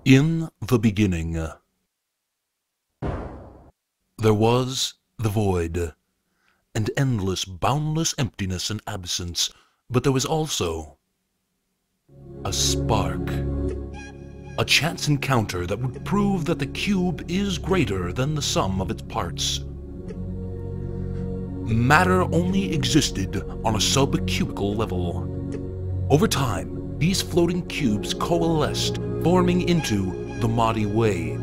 In the beginning, there was the void, and endless, boundless emptiness and absence, but there was also a spark, a chance encounter that would prove that the cube is greater than the sum of its parts. Matter only existed on a subcubical level. Over time, these floating cubes coalesced, forming into the Mighty Way,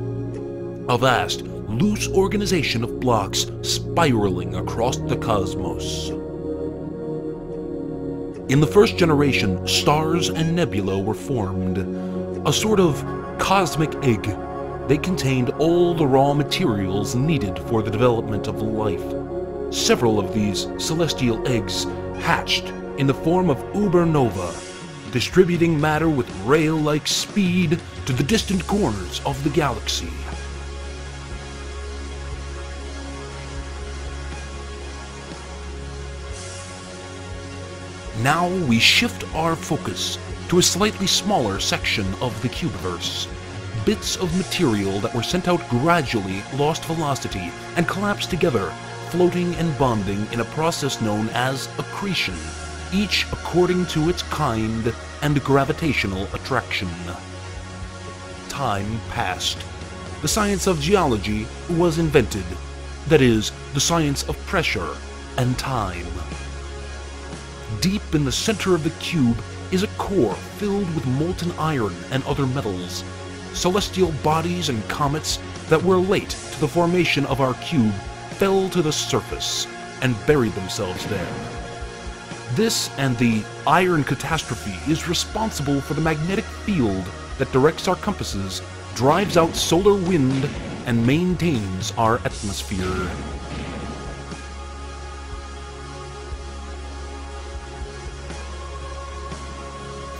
a vast, loose organization of blocks spiraling across the cosmos. In the first generation, stars and nebula were formed, a sort of cosmic egg. They contained all the raw materials needed for the development of life. Several of these celestial eggs hatched in the form of ubernova, distributing matter with rail-like speed to the distant corners of the galaxy. Now we shift our focus to a slightly smaller section of the cubiverse. Bits of material that were sent out gradually lost velocity and collapsed together, floating and bonding in a process known as accretion, each according to its kind and gravitational attraction. Time passed. The science of geology was invented, that is, the science of pressure and time. Deep in the center of the cube is a core filled with molten iron and other metals. Celestial bodies and comets that were late to the formation of our cube fell to the surface and buried themselves there. This and the iron catastrophe is responsible for the magnetic field that directs our compasses, drives out solar wind, and maintains our atmosphere.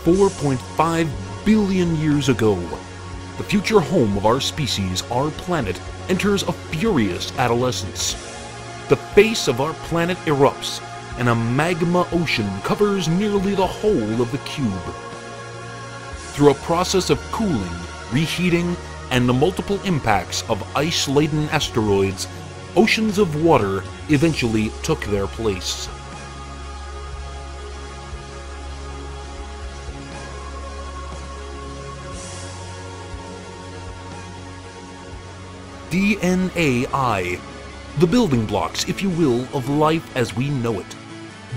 $4.5 billion years ago, the future home of our species, our planet, enters a furious adolescence. The face of our planet erupts, and a magma ocean covers nearly the whole of the cube. Through a process of cooling, reheating, and the multiple impacts of ice-laden asteroids, oceans of water eventually took their place. DNA, the building blocks, if you will, of life as we know it.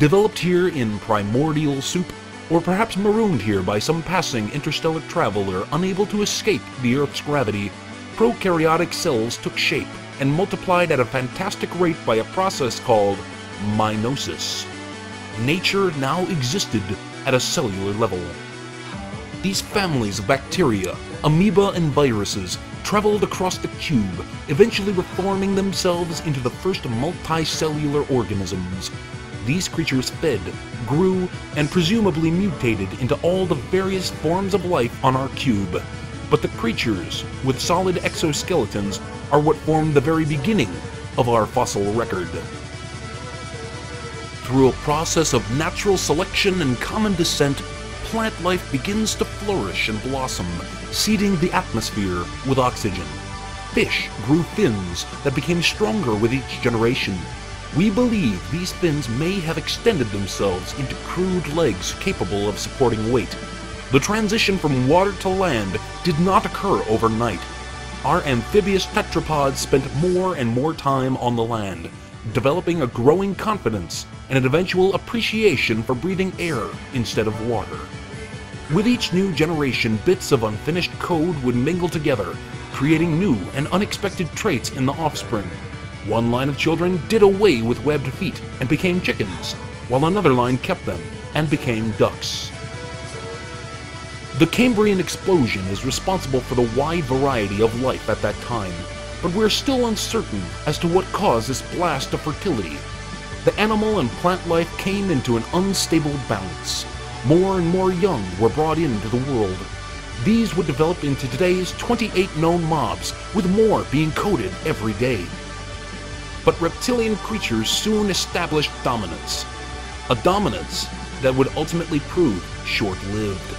Developed here in primordial soup, or perhaps marooned here by some passing interstellar traveler unable to escape the Earth's gravity, prokaryotic cells took shape and multiplied at a fantastic rate by a process called meiosis. Nature now existed at a cellular level. These families of bacteria, amoeba, and viruses traveled across the cube, eventually reforming themselves into the first multicellular organisms. These creatures fed, grew, and presumably mutated into all the various forms of life on our cube. But the creatures with solid exoskeletons are what formed the very beginning of our fossil record. Through a process of natural selection and common descent, plant life begins to flourish and blossom, seeding the atmosphere with oxygen. Fish grew fins that became stronger with each generation. We believe these fins may have extended themselves into crude legs capable of supporting weight. The transition from water to land did not occur overnight. Our amphibious tetrapods spent more and more time on the land, developing a growing confidence and an eventual appreciation for breathing air instead of water. With each new generation, bits of unfinished code would mingle together, creating new and unexpected traits in the offspring. One line of children did away with webbed feet and became chickens, while another line kept them and became ducks. The Cambrian explosion is responsible for the wide variety of life at that time, but we're still uncertain as to what caused this blast of fertility. The animal and plant life came into an unstable balance. More and more young were brought into the world. These would develop into today's 28 known mobs, with more being coded every day. But reptilian creatures soon established dominance, a dominance that would ultimately prove short-lived.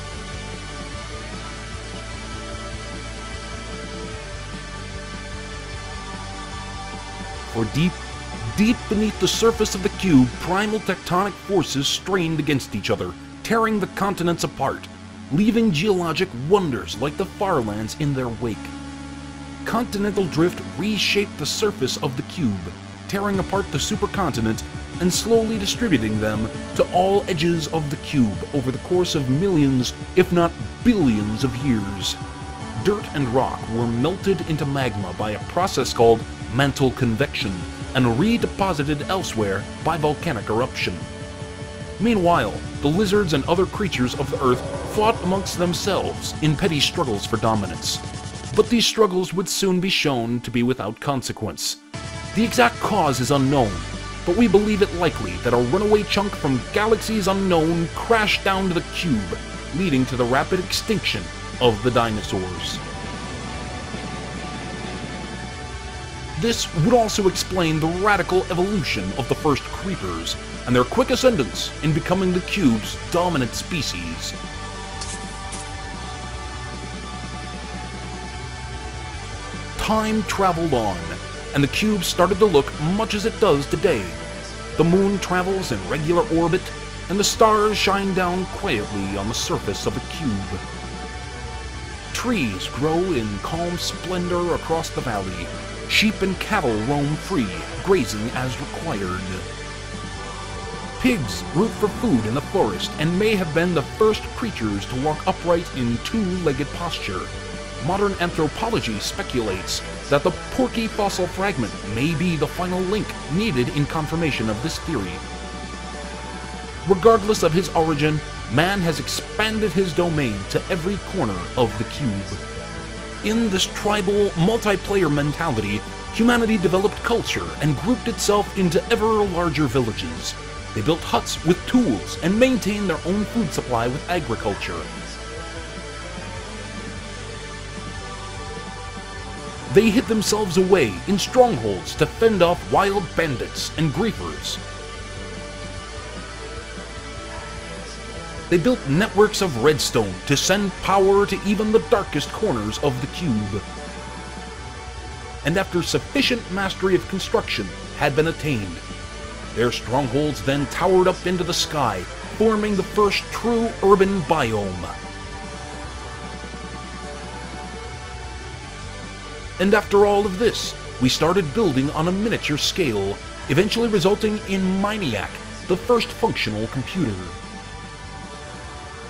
For deep beneath the surface of the cube, primal tectonic forces strained against each other, tearing the continents apart, leaving geologic wonders like the Farlands in their wake. Continental drift reshaped the surface of the cube, tearing apart the supercontinent and slowly distributing them to all edges of the cube over the course of millions, if not billions of years. Dirt and rock were melted into magma by a process called mantle convection and redeposited elsewhere by volcanic eruption. Meanwhile, the lizards and other creatures of the Earth fought amongst themselves in petty struggles for dominance. But these struggles would soon be shown to be without consequence. The exact cause is unknown, but we believe it likely that a runaway chunk from galaxies unknown crashed down to the cube, leading to the rapid extinction of the dinosaurs. This would also explain the radical evolution of the first creepers, and their quick ascendance in becoming the cube's dominant species. Time traveled on, and the cube started to look much as it does today. The moon travels in regular orbit, and the stars shine down quietly on the surface of the cube. Trees grow in calm splendor across the valley. Sheep and cattle roam free, grazing as required. Pigs root for food in the forest and may have been the first creatures to walk upright in two-legged posture. Modern anthropology speculates that the porky fossil fragment may be the final link needed in confirmation of this theory. Regardless of his origin, man has expanded his domain to every corner of the cube. In this tribal, multiplayer mentality, humanity developed culture and grouped itself into ever larger villages. They built huts with tools and maintained their own food supply with agriculture. They hid themselves away in strongholds to fend off wild bandits and griefers. They built networks of redstone to send power to even the darkest corners of the cube. And after sufficient mastery of construction had been attained, their strongholds then towered up into the sky, forming the first true urban biome. And after all of this, we started building on a miniature scale, eventually resulting in Miniac, the first functional computer.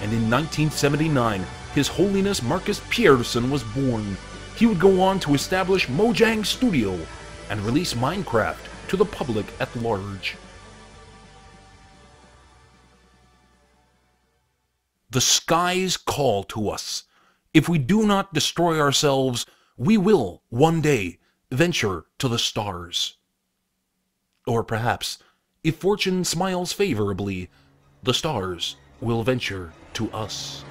And in 1979, His Holiness Marcus Pierson was born. He would go on to establish Mojang Studio and release Minecraft to the public at large. The skies call to us. If we do not destroy ourselves, we will, one day, venture to the stars. Or perhaps, if fortune smiles favorably, the stars will venture to us.